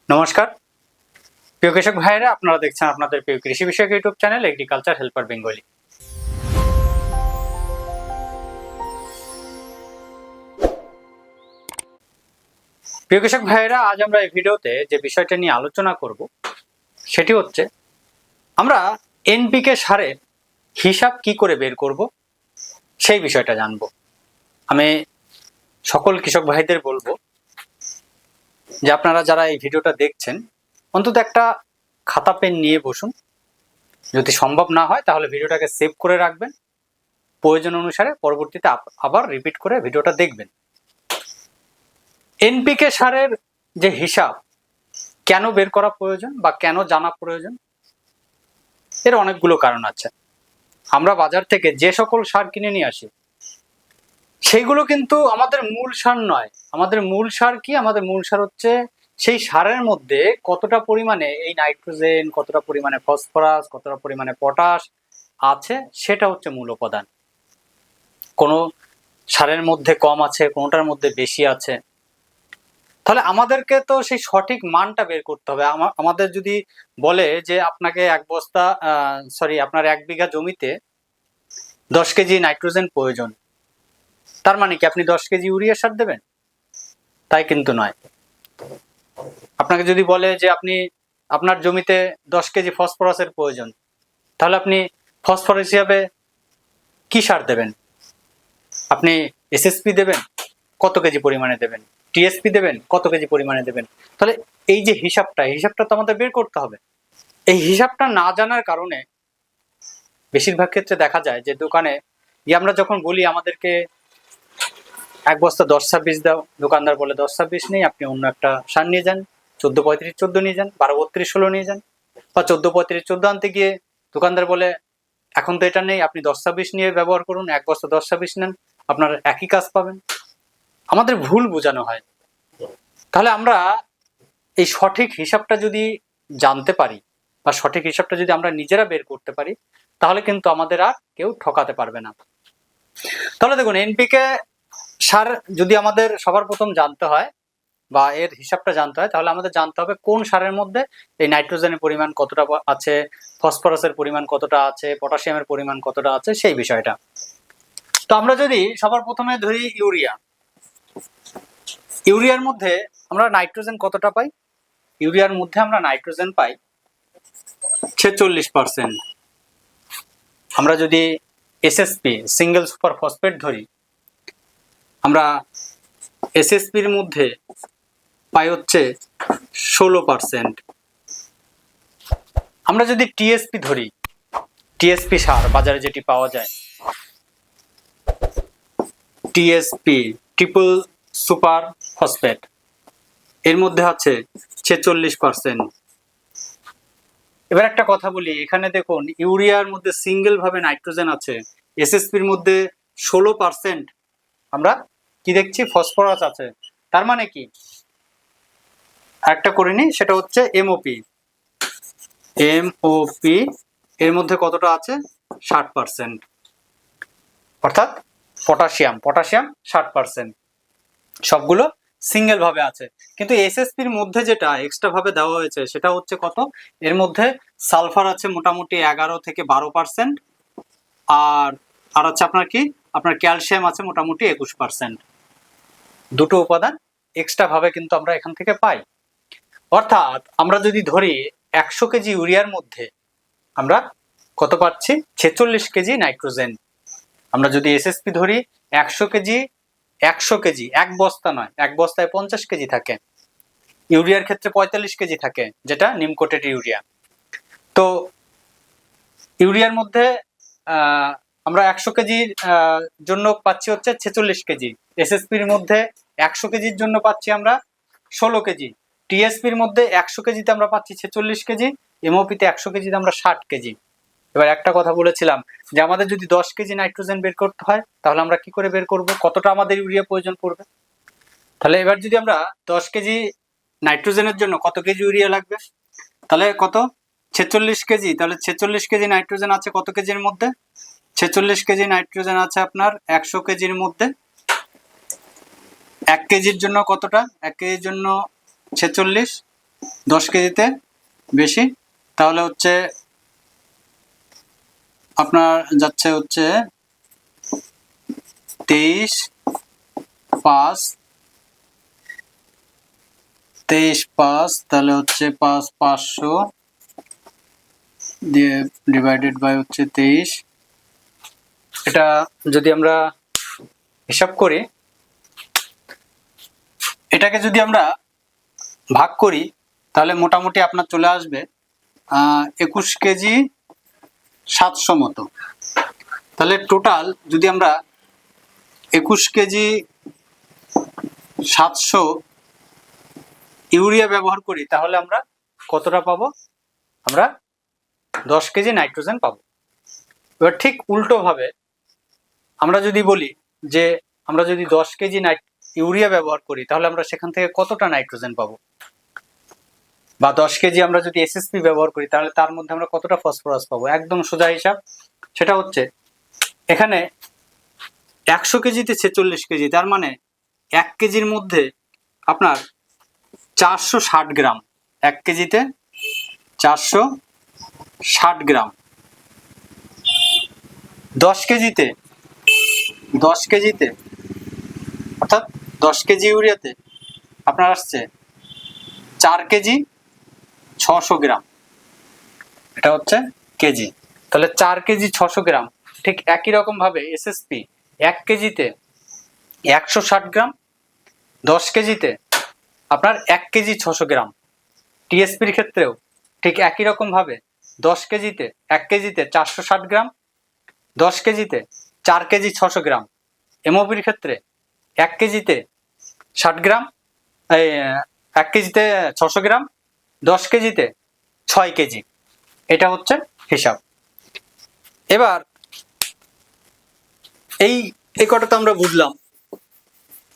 নমস্কার প্রিয় কৃষক ভাইরা, আপনারা দেখছেন আপনাদের প্রিয় কৃষি বিষয়ক YouTube channel agriculture helper Bengali. প্রিয় কৃষক ভাইরা, আজ আমরা এই ভিডিওতে যে বিষয়টা নিয়ে আলোচনা করব সেটি হচ্ছে আমরা এনপিকে সারের হিসাব কি করে বের করব সেই বিষয়টা জানব। আমি সকল কৃষক ভাইদের বলবো যে আপনারা যারা এই ভিডিওটা দেখছেন অন্তত একটা খাতা পেন নিয়ে বসুন। যদি সম্ভব না হয় তাহলে ভিডিওটাকে সেভ করে রাখবেন, প্রয়োজন অনুসারে পরবর্তীতে আবার রিপিট করে ভিডিওটা দেখবেন। এনপিকে সারের যে হিসাব কেন বের করা প্রয়োজন বা কেন জানা প্রয়োজন, এর অনেকগুলো কারণ আছে। আমরা বাজার থেকে যে সকল সার কিনে নিয়ে আসি সেইগুলো কিন্তু আমাদের মূল সার নয়। আমাদের মূল সার কি? আমাদের মূল সার হচ্ছে সেই সারের মধ্যে কতটা পরিমাণে এই নাইট্রোজেন, কতটা পরিমাণে ফসফরাস, কতটা পরিমাণে পটাশ আছে, সেটা হচ্ছে মূল উপাদান। কোনো সারের মধ্যে কম আছে, কোনোটার মধ্যে বেশি আছে। তাহলে আমাদেরকে তো সেই সঠিক মানটা বের করতে হবে। আমাদের যদি বলে যে আপনাকে আপনার 1 বিঘা জমিতে 10 কেজি নাইট্রোজেন প্রয়োজন, তার মানে কি আপনি 10 কেজি ইউরিয়া সার দেবেন? তাই কিন্তু নয়। আপনাকে যদি বলে যে আপনার জমিতে 10 কেজি ফসফরাসের প্রয়োজন, তাহলে আপনি ফসফরাস হিসাবে কি সার দেবেন? আপনি এসএসপি দেবেন, কত কেজি পরিমাণে দেবেন? টিএসপি দেবেন, কত কেজি পরিমাণে দেবেন? তাহলে এই যে হিসাবটা তো আমাদের বের করতে হবে। এই হিসাবটা না জানার কারণে বেশিরভাগ ক্ষেত্রে দেখা যায় যে দোকানে আমরা যখন বলি আমাদেরকে 1 বস্তা 10-26 দাও, দোকানদার বলে 10-26 নেই, আপনি অন্য একটা সার নিয়ে যান, 14-35-14 নিয়ে যান, 12-32-16 নিয়ে যান। বা 14-35-14 আনতে গিয়ে দোকানদার বলে এখন তো এটা নেই, আপনি 10-26 নিয়ে ব্যবহার করুন, 1 বস্তা 10-26 নেন, আপনার একই কাজ পাবেন। আমাদের ভুল বোঝানো হয়। তাহলে আমরা এই সঠিক হিসাবটা যদি জানতে পারি বা সঠিক হিসাবটা যদি আমরা নিজেরা বের করতে পারি, তাহলে কিন্তু আমাদের আর কেউ ঠকাতে পারবে না। তাহলে দেখুন, এনপিকে সার যদি আমাদের সবার প্রথম জানতে হয় বা এর হিসাবটা জানতে হয়, তাহলে আমাদের জানতে হবে কোন সারের মধ্যে এই নাইট্রোজেনের পরিমাণ কতটা আছে, ফসফরাসের পরিমাণ কতটা আছে, পটাশিয়ামের পরিমাণ কতটা আছে, সেই বিষয়টা। তো আমরা যদি সবার প্রথমে ধরি ইউরিয়ার মধ্যে আমরা নাইট্রোজেন কতটা পাই? ইউরিয়ার মধ্যে আমরা নাইট্রোজেন পাই 46%। আমরা যদি এসএসপি সিঙ্গেল সুপার ফসফেট ধরি, আমরা এসএসপির মধ্যে পাই হচ্ছে 16%। আমরা যদি টিএসপি ধরি, টিএসপি সার বাজারে যেটি পাওয়া যায়, টিএসপি ট্রিপল সুপার ফসফেট, এর মধ্যে আছে 46%। এবার একটা কথা বলি, এখানে দেখুন ইউরিয়ার মধ্যে সিঙ্গেল ভাবে নাইট্রোজেন আছে, এসএসপির মধ্যে 16% আমরা কি দেখছি? ফসফরাস আছে। তার মানে কি? একটা করে নি, সেটা হচ্ছে এমওপি। এর মধ্যে কতটা আছে? 60%। অর্থাৎ পটাশিয়াম 60%। সবগুলো সিঙ্গেল ভাবে আছে। কিন্তু এসএসপির মধ্যে যেটা এক্সট্রা ভাবে দেওয়া হয়েছে সেটা হচ্ছে কত? এর মধ্যে সালফার আছে মোটামুটি 11-12%, আর হচ্ছে আপনার ক্যালসিয়াম আছে মোটামুটি 21%। দুটো উপাদান এক্সট্রা ভাবে কিন্তু আমরা এখান থেকে পাই। অর্থাৎ আমরা যদি ধরি 100 কেজি ইউরিয়ার মধ্যে আমরা কত পাচ্ছি? 46 কেজি নাইট্রোজেন। আমরা যদি এসএসপি ধরি 100 কেজি, এক বস্তা নয়, এক বস্তায় 50 কেজি থাকে। ইউরিয়ার ক্ষেত্রে 45 কেজি থাকে, যেটা নিমকোটেড ইউরিয়া। তো ইউরিয়ার মধ্যে আমরা 100 কেজির জন্য পাচ্ছি হচ্ছে 46 কেজি। এসএসপির মধ্যে 100 কেজির জন্য পাচ্ছি আমরা 16 কেজি। টিএসপির মধ্যে 100 কেজিতে আমরা পাচ্ছি 46 কেজি, এমওপিতে 100 কেজিতে আমরা 60 কেজি। এবার একটা কথা বলেছিলাম যে আমাদের যদি 10 কেজি নাইট্রোজেন বের করতে হয়, তাহলে আমরা কি করে বের করব কতটা আমাদের ইউরিয়া প্রয়োজন পড়বে? তাহলে এবার যদি আমরা 10 কেজি নাইট্রোজেনের জন্য কত কেজি ইউরিয়া লাগবে? তাহলে কত? 46 কেজি। তাহলে 46 কেজি নাইট্রোজেন আছে কত কেজির মধ্যে? 46 কেজি নাইট্রোজেন আছে আপনার 100 কেজির মধ্যে। 1 কেজির জন্য কতটা? 1 কেজির জন্য 46, 10 কেজিতে বেশি, তাহলে হচ্ছে আপনার যাচ্ছে হচ্ছে 23 5, তাহলে হচ্ছে 500 দিয়ে ডিভাইডেড বাই হচ্ছে 23। এটা যদি আমরা হিসাব করি, এটাকে যদি আমরা ভাগ করি, তাহলে মোটামুটি আপনার চলে আসবে 21 কেজি 700 মতো। তাহলে টোটাল যদি আমরা 21 কেজি 700 ইউরিয়া ব্যবহার করি, তাহলে আমরা কতটা পাবো? আমরা 10 কেজি নাইট্রোজেন পাবো। এবার ঠিক উল্টো ভাবে আমরা যদি বলি যে আমরা যদি 10 কেজি ইউরিয়া ব্যবহার করি, তাহলে আমরা সেখান থেকে কতটা নাইট্রোজেন পাবো, বা 10 কেজি আমরা যদি এসএসপি ব্যবহার করি, তাহলে তার মধ্যে আমরা কতটা ফসফরাস পাবো। একদম সোজা হিসাব, সেটা হচ্ছে এখানে 100 কেজিতে 46 কেজি, তার মানে 1 কেজির মধ্যে আপনার 460 গ্রাম, 1 কেজিতে 460 গ্রাম। 10 কেজিতে অর্থাৎ 10 কেজি ইউরিয়াতে আপনার আসছে 4 কেজি 600 গ্রাম, এটা হচ্ছে কেজি। তাহলে 4 কেজি 600 গ্রাম। ঠিক একই রকম ভাবে এসএসপি 1 কেজিতে 160 গ্রাম, 10 কেজিতে আপনার 1 কেজি 600 গ্রাম। টিএসপির ক্ষেত্রেও ঠিক একই রকম ভাবে 10 কেজিতে 1 কেজিতে 460 গ্রাম, 10 কেজিতে 4 কেজি 600 গ্রাম। এমওপির ক্ষেত্রে 1 কেজিতে 60 গ্রাম, 1 কেজিতে 600 গ্রাম, 10 কেজিতে 6 কেজি। এটা হচ্ছে হিসাব। এবার এই কটা তো আমরা বুঝলাম।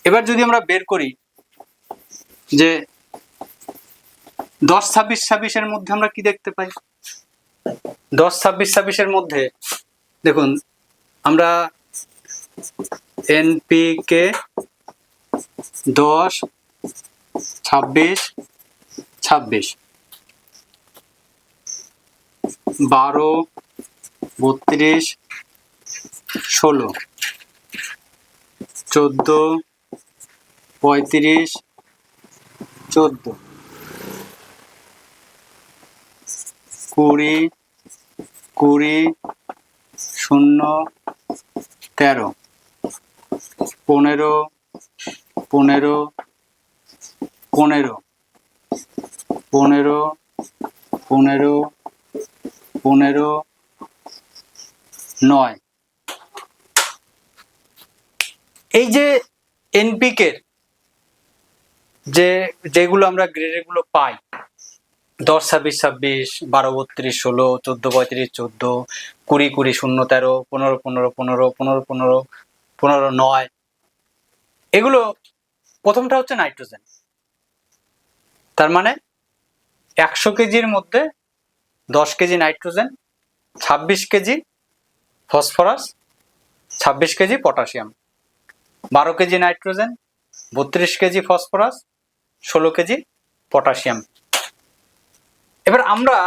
এবার যদি আমরা বের করি যে 10-26-26 এর মধ্যে আমরা কি দেখতে পাই। 10-26-26 এর মধ্যে দেখুন, আমরা এনপিকে 10-26-26, 12-32-16, 14-35-14, 20-20-0-13, 15-15-15, 15-15-15-9। এই যে এনপিকে যেগুলো আমরা গ্রেডের গুলো পাই, 10-26-26, 12-32-16, 14-35-14, 20-20-0-13, 15-15-15, 15-15, 15-9, এগুলো প্রথমটা হচ্ছে নাইট্রোজেন। তার মানে 100 কেজির মধ্যে 10 KG nitrogen, 26 KG phosphorus, 26 KG potassium. 12 KG nitrogen, 32 KG phosphorus, 16 KG potassium. এবার আমরা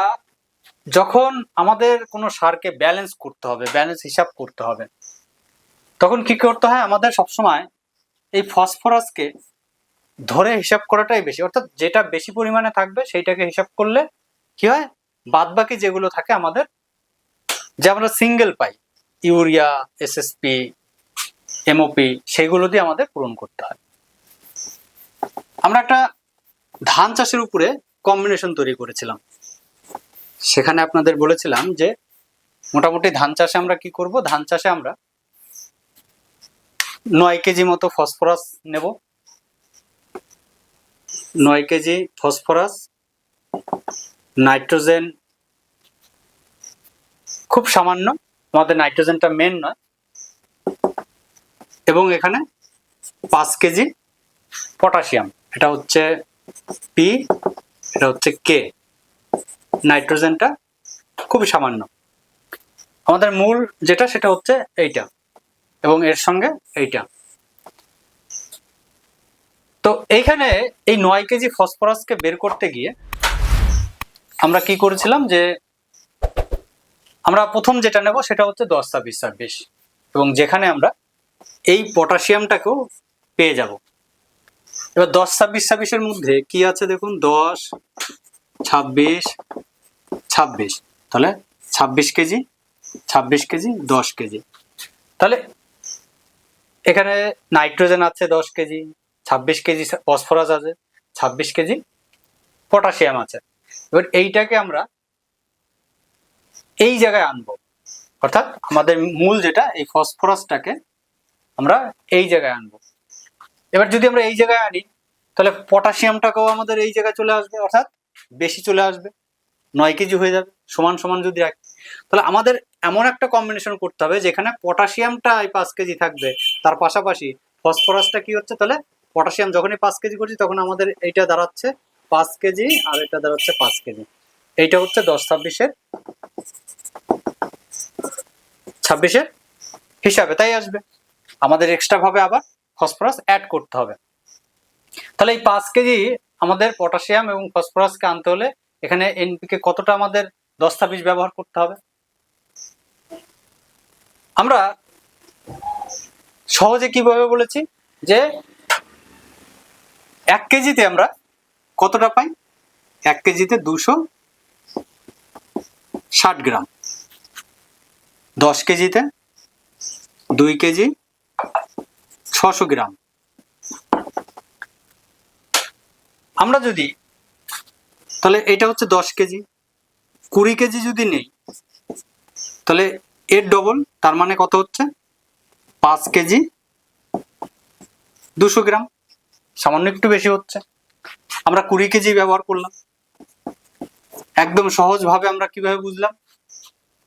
যখন আমাদের কোনো সারকে ব্যালেন্স করতে হবে, ব্যালেন্স হিসাব করতে হবে, তখন কি করতে হয়? আমাদের সবসময় এই ফসফরাসকে ধরে হিসাব করাটাই বেশি, অর্থাৎ যেটা বেশি পরিমাণে থাকবে সেইটাকে হিসাব করলে কি হয়, বাদ বাকি যেগুলো থাকে আমাদের, যে আমরা সিঙ্গেল পাই, ইউরিয়া, এসএসপি, এমওপি, সেগুলো দিয়ে আমাদের পূরণ করতে হয়। আমরা একটা ধান চাষের উপরে কম্বিনেশন তৈরি করেছিলাম। সেখানে আপনাদের বলেছিলাম যে মোটামুটি ধান চাষে আমরা কি করব, ধান চাষে আমরা 9 কেজি মতো ফসফরাস নেব, 9 কেজি ফসফরাস, নাইট্রোজেন খুব সামান্য, আমাদের নাইট্রোজেনটা মেন নয়, এবং এখানে 5 কেজি পটাশিয়াম, এটা হচ্ছে পি, এটা হচ্ছে কে। নাইট্রোজেনটা খুবই সামান্য, আমাদের মূল যেটা সেটা হচ্ছে এইটা, এবং এর সঙ্গে এইটা। তো এইখানে এই 9 কেজি ফসফরাসকে বের করতে গিয়ে আমরা কি করেছিলাম যে আমরা প্রথম যেটা নেব সেটা হচ্ছে 10-26-26 এবং যেখানে আমরা এই পটাশিয়ামটাকেও পেয়ে যাব। এবার 10-26-26-এর মধ্যে কি আছে দেখুন, 10-26-26, তাহলে 26 কেজি, 26 কেজি, 10 কেজি। তাহলে এখানে নাইট্রোজেন আছে 10 কেজি, 26 কেজি ফসফরাস আছে, 26 কেজি পটাশিয়াম আছে। এবার এইটাকে আমরা এই জায়গায় আনবো, অর্থাৎ আমাদের মূল যেটা এই ফসফরাসটাকে আমরা এই জায়গায় আনবো। এবার যদি আমরা এই জায়গায় আনি তাহলে পটাশিয়ামটাকেও আমাদের এই জায়গায় চলে আসবে, অর্থাৎ বেশি চলে আসবে, 9 কেজি হয়ে যাবে। সমান সমান যদি রাখি তাহলে আমাদের এমন একটা কম্বিনেশন করতে হবে যেখানে পটাশিয়ামটা এই 5 কেজি থাকবে, তার পাশাপাশি ফসফরাসটা কি হচ্ছে, তাহলে পটাশিয়াম যখনই 5 কেজি করছি তখন আমাদের এইটা দাঁড়াচ্ছে 5 কেজি আর এটা দাঁড়াচ্ছে 5 কেজি। এইটা হচ্ছে 10-26-26-এর হিসাবে তাই আসবে। আমাদের এক্সট্রা ভাবে আবার ফসফরাস অ্যাড করতে হবে। তাহলে এই 5 কেজি আমাদের পটাশিয়াম এবং ফসফরাসকে আনতে হলে এখানে এনপিকে কতটা আমাদের 10-26 ব্যবহার করতে হবে। আমরা সহজে কিভাবে বলেছি যে 1 কেজিতে আমরা কতটা পাই, 1 কেজিতে 260 গ্রাম, 10 কেজিতে 2 কেজি 600 গ্রাম। আমরা যদি তাহলে এটা হচ্ছে 10 কেজি, 20 কেজি যদি নেই তাহলে এর ডবল, তার মানে কত হচ্ছে 5 কেজি 200 গ্রাম, সামান্য একটু বেশি হচ্ছে। আমরা 20 কেজি ব্যবহার করলাম। একদম সহজভাবে আমরা কিভাবে বুঝলাম,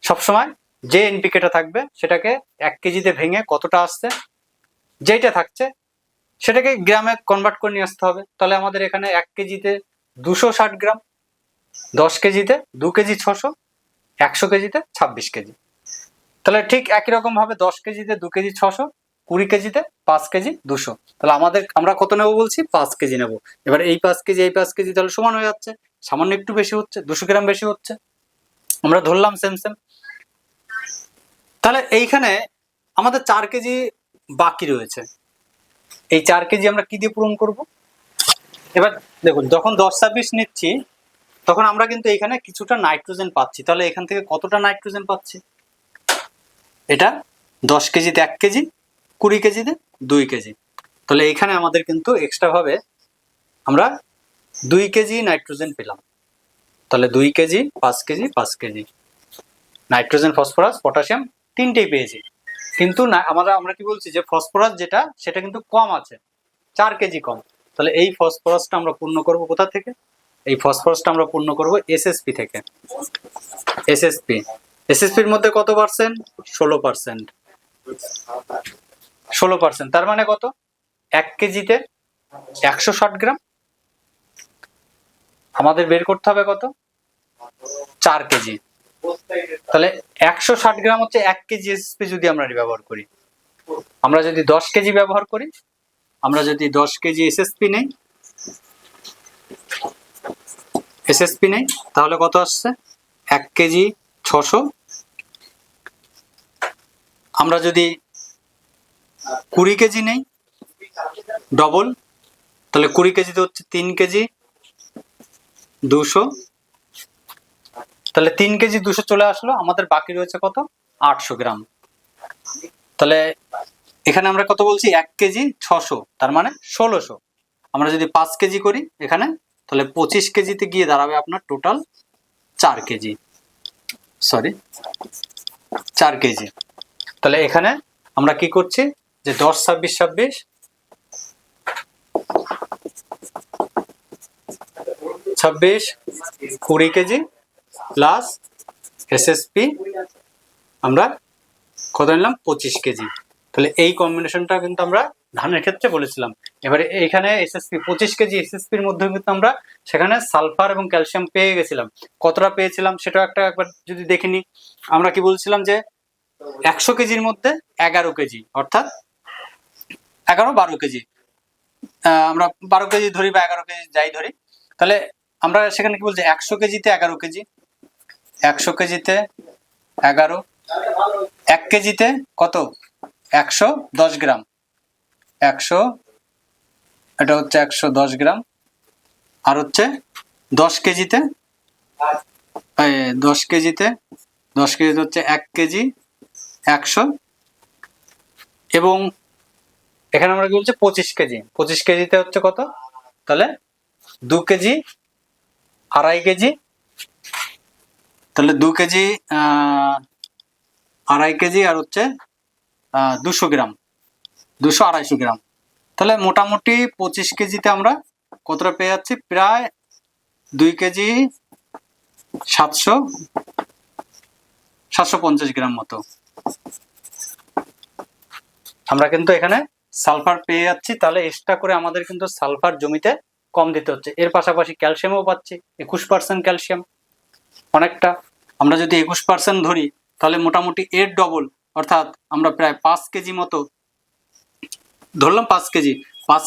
সবসময় যে এনপিকেটা থাকবে সেটাকে 1 কেজিতে ভেঙে কতটা আসছে, যেটা থাকছে সেটাকে গ্রামে কনভার্ট করে নিয়ে আসতে হবে। তাহলে আমাদের এখানে 1 কেজিতে 260 গ্রাম, 10 কেজিতে 2 কেজি 600, 100 কেজিতে 26 কেজি। তাহলে ঠিক একই রকম ভাবে 10 কেজিতে 2 কেজি 600, 20 কেজিতে 5 কেজি 200। তাহলে আমরা কত নেব বলছি, 5 কেজি নেব। এবার এই 5 কেজি এই 5 কেজি তাহলে সমান হয়ে যাচ্ছে, সামান্য একটু বেশি হচ্ছে, 200 গ্রাম বেশি হচ্ছে, আমরা ধরলাম সেম সেম। তাহলে এইখানে আমাদের 4 কেজি বাকি রয়েছে। এই 4 কেজি আমরা কি দিয়ে পূরণ করব। এবার দেখুন, যখন 10-26 নিচ্ছি তখন আমরা কিন্তু এখানে কিছুটা নাইট্রোজেন পাচ্ছি। তাহলে এখান থেকে কতটা নাইট্রোজেন পাচ্ছি, এটা 10 কেজিতে 1 কেজি, 20 কেজিতে 2 কেজি। তাহলে এখানে আমাদের কিন্তু এক্সট্রা ভাবে আমরা 2 কেজি নাইট্রোজেন পেলাম। তাহলে 2 KG 5 KG 5 KG nitrogen, phosphorus, potassium তিনটেই পেয়েছি। কিন্তু না, আমরা কি বলছি যে ফসফরাস যেটা সেটা কিন্তু কম আছে, 4 কেজি কম। তাহলে এই ফসফরাসটা আমরা পূর্ণ করব কোথা থেকে, এই ফসফরাসটা আমরা পূর্ণ করব এসএসপি থেকে। এসএসপির মধ্যে কত পার্সেন্ট, 16%। 16%, তার মানে কত, 1 কেজিতে 160 গ্রাম, আমাদের বের করতে হবে কত, 4 কেজি। তাহলে 160 গ্রাম হচ্ছে 1 কেজি এসএসপি। যদি আমরা ব্যবহার করি, আমরা যদি 10 কেজি ব্যবহার করি, আমরা যদি 10 কেজি এসএসপি নেই তাহলে কত আসছে, 1 কেজি 600। আমরা যদি 20 কেজি নেই ডবল, তাহলে 20 কেজিতে হচ্ছে 3 কেজি 200। তাহলে 3 কেজি 200 চলে আসলো, আমাদের বাকি রয়েছে কত, 800 গ্রাম। তাহলে এখানে আমরা কত বলছি, 1 কেজি 600, তার মানে 1600। আমরা যদি 5 কেজি করি এখানে, তাহলে 25 কেজিতে গিয়ে দাঁড়াবে আপনার টোটাল 4 কেজি, 4 কেজি। তাহলে এখানে আমরা কি করছি যে 10-26-26 20 কেজি প্লাস এসএসপি আমরা কত নিলাম, 25 কেজি। তাহলে এই কম্বিনেশনটা কিন্তু আমরা ধানের ক্ষেত্রে বলেছিলাম। এবারে এইখানে এসএসপি 25 কেজি এসএসপির মধ্যে কিন্তু আমরা সেখানে সালফার এবং ক্যালসিয়াম পেয়ে গেছিলাম। কতটা পেয়েছিলাম সেটা একবার যদি দেখে নিই। আমরা কি বলছিলাম যে 100 কেজির মধ্যে 11 কেজি, অর্থাৎ 11-12 কেজি, আমরা 12 কেজি ধরি বা 11 কেজি যাই ধরি, তাহলে আমরা সেখানে কি বলছি 100 কেজিতে 11 কেজি, 100 কেজিতে 11, 1 কেজিতে কত 110 গ্রাম, 100, এটা হচ্ছে 110 গ্রাম, আর হচ্ছে 10 কেজিতে 10 কেজিতে 10 কেজিতে হচ্ছে 1 কেজি 100, এবং এখানে আমরা কি বলছি 25 কেজি, 25 কেজিতে হচ্ছে কত, তাহলে 2 কেজি 2.5 কেজি, তাহলে 2 কেজি 2.5 কেজি, আর হচ্ছে 200 গ্রাম, 200-250 গ্রাম। তাহলে মোটামুটি 25 কেজিতে আমরা কতটা পেয়ে যাচ্ছি, প্রায় 2 কেজি 750 গ্রাম মতো আমরা কিন্তু এখানে সালফার পেয়ে যাচ্ছি। তাহলে এক্সট্রা করে আমাদের কিন্তু সালফার জমিতে কম দিতে হচ্ছে। এর পাশাপাশি ক্যালসিয়ামও পাচ্ছি, 21% ক্যালসিয়াম, অনেকটা। আমরা যদি 21% ধরি তাহলে মোটামুটি এর ডবল, অর্থাৎ আমরা প্রায় 5 কেজি মতো ধরলাম, 5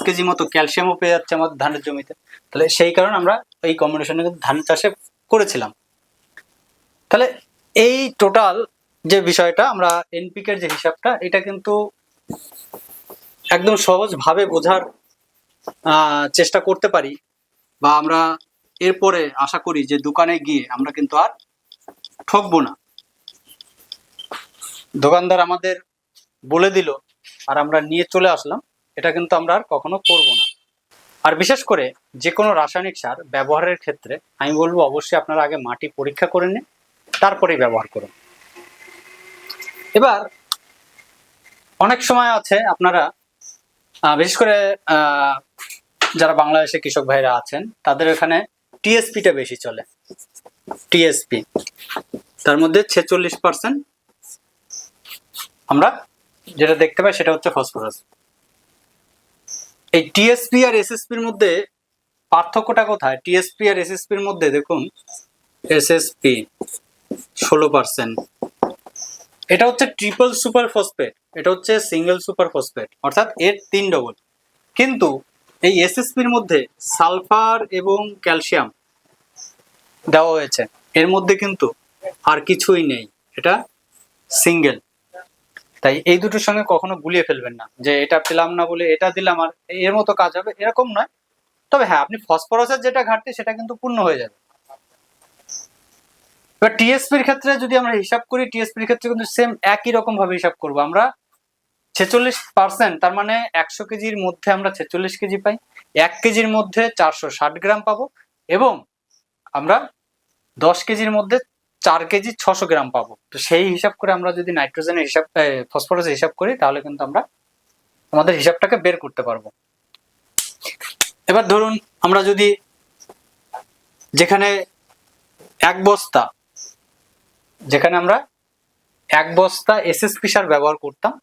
কেজি মতো ক্যালসিয়ামও পেয়ে যাচ্ছে আমাদের ধানের জমিতে। তাহলে সেই কারণে আমরা এই কম্বিনেশনে কিন্তু ধান চাষে করেছিলাম। তাহলে এই টোটাল যে বিষয়টা, আমরা এনপিকে এর যে হিসাবটা, এটা কিন্তু একদম সহজভাবে বোঝার চেষ্টা করতে পারি, বা আমরা এরপরে আশা করি যে দোকানে গিয়ে আমরা কিন্তু আর ঠকবো না। দোকানদার আমাদের বলে দিল আর আমরা নিয়ে চলে আসলাম, এটা কিন্তু আমরা আর কখনো করব না। আর বিশেষ করে যে কোনো রাসায়নিক সার ব্যবহারের ক্ষেত্রে আমি বলবো অবশ্যই আপনারা আগে মাটি পরীক্ষা করে নিন, তারপরেই ব্যবহার করুন। এবার অনেক সময় আছে আপনারা বিশেষ করে যারা বাংলাদেশে কৃষক ভাইরা আছেন তাদের এখানে টিএসপিটা বেশি চলে। টিএসপি তার মধ্যে 46% আমরা যেটা দেখতে পাই সেটা হচ্ছে ফসফরাস। এই টিএসপি আর এসএসপির মধ্যে পার্থক্যটা কোথায়? টিএসপি আর এসএসপির মধ্যে দেখুন, এসএসপি 16%, এটা হচ্ছে ট্রিপল সুপার ফসফেট, এটা হচ্ছে সিঙ্গেল সুপার ফসফেট, অর্থাৎ এর 3 ডবল। কিন্তু এই এসএসপির মধ্যে সালফার এবং ক্যালসিয়াম দেওয়া হয়েছে, এর মধ্যে কিন্তু আর কিছুই নেই, এটা সিঙ্গেল। তাই এই দুটোর সঙ্গে কখনো গুলিয়ে ফেলবেন না যে এটা পেলাম না বলে এটা দিলাম আর এর মতো কাজ হবে, এরকম নয়। তবে হ্যাঁ, আপনি ফসফরাসের যেটা ঘাটতি সেটা কিন্তু পূর্ণ হয়ে যাবে। এবার টিএসপির ক্ষেত্রে যদি আমরা হিসাব করি, টিএসপির ক্ষেত্রে কিন্তু সেম একই রকম ভাবে হিসাব করব আমরা। 46%, তার মানে 100 কেজির মধ্যে আমরা 46 কেজি পাই, 1 কেজির মধ্যে 460 গ্রাম পাবো, এবং আমরা 10 কেজির মধ্যে 4 কেজি 600 গ্রাম পাবো। তো সেই হিসাব করে আমরা যদি নাইট্রোজেনের হিসাব, ফসফরাসের হিসাব করি, তাহলে কিন্তু আমরা আমাদের হিসাবটাকে বের করতে পারবো। এবার ধরুন আমরা যদি যেখানে আমরা 1 বস্তা এসএসপি সার ব্যবহার করতাম,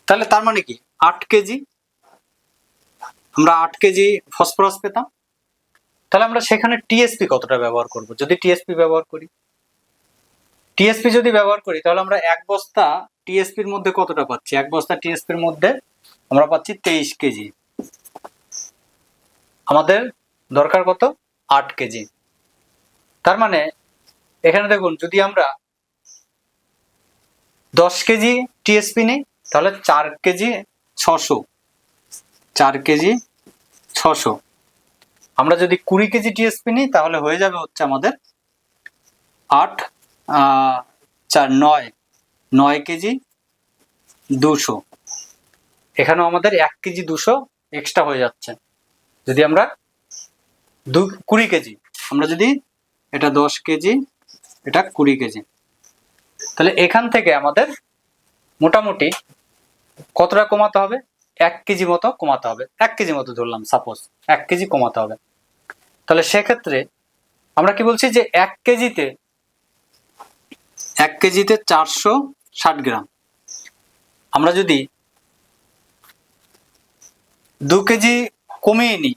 তাহলে তার মানে কি 8 কেজি আমরা 8 কেজি ফসফরাস পেতাম। তাহলে আমরা সেখানে টিএসপি কতটা ব্যবহার করব? যদি টিএসপি ব্যবহার করি, তাহলে আমরা 1 বস্তা টিএসপির মধ্যে কতটা পাচ্ছি? 1 বস্তা টিএসপির মধ্যে আমরা পাচ্ছি 23 কেজি। আমাদের দরকার কত? 8 কেজি। তার মানে এখানে দেখুন, যদি আমরা 10 কেজি টিএসপি নিই তাহলে 4 কেজি 600, 4 কেজি 600। আমরা যদি 20 কেজি টিএসপি নিই তাহলে হয়ে যাবে হচ্ছে আমাদের 8 4 9 কেজি 200। এখানেও আমাদের 1 কেজি 200 এক্সট্রা হয়ে যাচ্ছে। যদি আমরা 20 কেজি, আমরা যদি এটা 10 কেজি, এটা 20 কেজি, তাহলে এখান থেকে আমাদের মোটামুটি কতটা কমাতে হবে? 1 কেজি মতো কমাতে হবে। 1 কেজি মতো ধরলাম, সাপোজ 1 কেজি কমাতে হবে। তাহলে সেক্ষেত্রে আমরা কি বলছি যে 1 কেজিতে 460 গ্রাম। আমরা যদি 2 কেজি কমিয়ে নিই,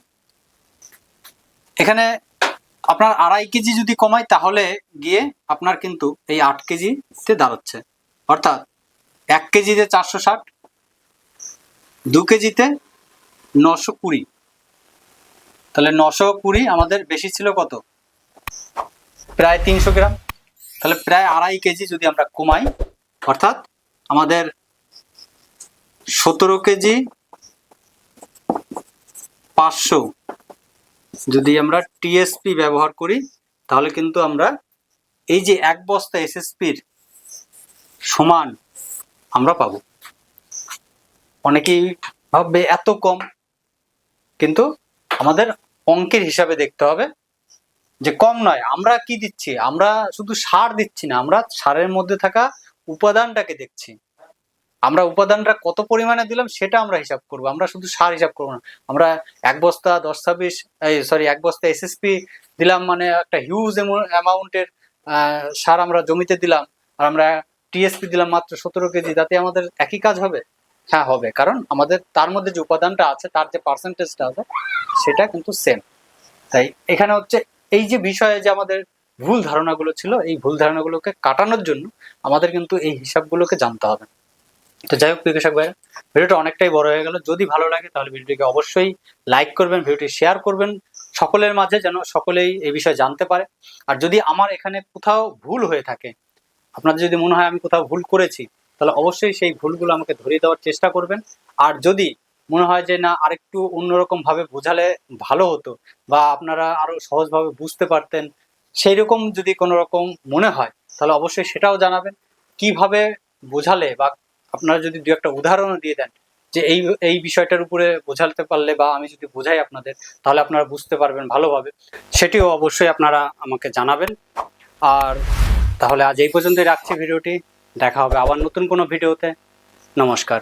এখানে আপনার 2.5 কেজি যদি কমাই তাহলে গিয়ে আপনার কিন্তু এই 8 কেজিতে দাঁড়াচ্ছে, অর্থাৎ 1 কেজিতে 460, 2 কেজিতে 920। তাহলে 920 আমাদের বেশি ছিল কত, প্রায় 300 গ্রাম। তাহলে প্রায় 2.5 কেজি যদি আমরা কমাই, অর্থাৎ আমাদের 17 কেজি 500 যদি আমরা টিএসপি ব্যবহার করি, তাহলে কিন্তু আমরা এই যে 1 বস্তা এসএসপির সমান আমরা পাবো। অনেকেই ভাববে এত কম, কিন্তু আমাদের অঙ্কের হিসাবে দেখতে হবে যে কম নয়। আমরা কি দিচ্ছি, আমরা শুধু সার দিচ্ছি না, আমরা সারের মধ্যে থাকা উপাদানটাকে দেখছি। আমরা উপাদানটা কত পরিমাণে দিলাম সেটা আমরা হিসাব করব, আমরা শুধু সার হিসাব করবো না। আমরা 1 বস্তা 1 বস্তা এসএসপি দিলাম মানে একটা হিউজ অ্যামাউন্টের সার আমরা জমিতে দিলাম, আর আমরা টিএসপি দিলাম মাত্র 17 কেজি, তাতে আমাদের একই কাজ হবে? হ্যাঁ হবে, কারণ আমাদের তার মধ্যে যে উপাদানটা আছে, তার যে পার্সেন্টেজটা আছে সেটা কিন্তু সেম। তাই এখানে হচ্ছে এই যে বিষয়ে যে আমাদের ভুল ধারণাগুলো ছিল, এই ভুল ধারণাগুলোকে কাটানোর জন্য আমাদের কিন্তু এই হিসাবগুলোকে জানতে হবে। তো যাই হোক প্রিয় কৃষক ভাই, ভিডিওটা অনেকটাই বড় হয়ে গেল। যদি ভালো লাগে তাহলে ভিডিওটিকে অবশ্যই লাইক করবেন, ভিডিওটি শেয়ার করবেন সকলের মাঝে, যেন সকলেই এই বিষয়ে জানতে পারে। আর যদি আমার এখানে কোথাও ভুল হয়ে থাকে, আপনাদের যদি মনে হয় আমি কোথাও ভুল করেছি, তাহলে অবশ্যই সেই ভুলগুলো আমাকে ধরিয়ে দেওয়ার চেষ্টা করবেন। আর যদি মনে হয় যে না আরেকটু অন্যরকম ভাবে বোঝালে ভালো হতো, বা আপনারা আরো সহজভাবে বুঝতে পারতেন, সেই রকম যদি কোনো রকম মনে হয়, তাহলে অবশ্যই সেটাও জানাবেন। কিভাবে বোঝালে, বা আপনারা যদি দু একটা উদাহরণও দিয়ে দেন যে এই এই বিষয়টার উপরে বোঝাতে পারলে, বা আমি যদি বোঝাই আপনাদের, তাহলে আপনারা বুঝতে পারবেন ভালোভাবে, সেটিও অবশ্যই আপনারা আমাকে জানাবেন। আর তাহলে আজ এই পর্যন্তই রাখছি ভিডিওটি। দেখা হবে আবার নতুন কোনো ভিডিওতে। নমস্কার।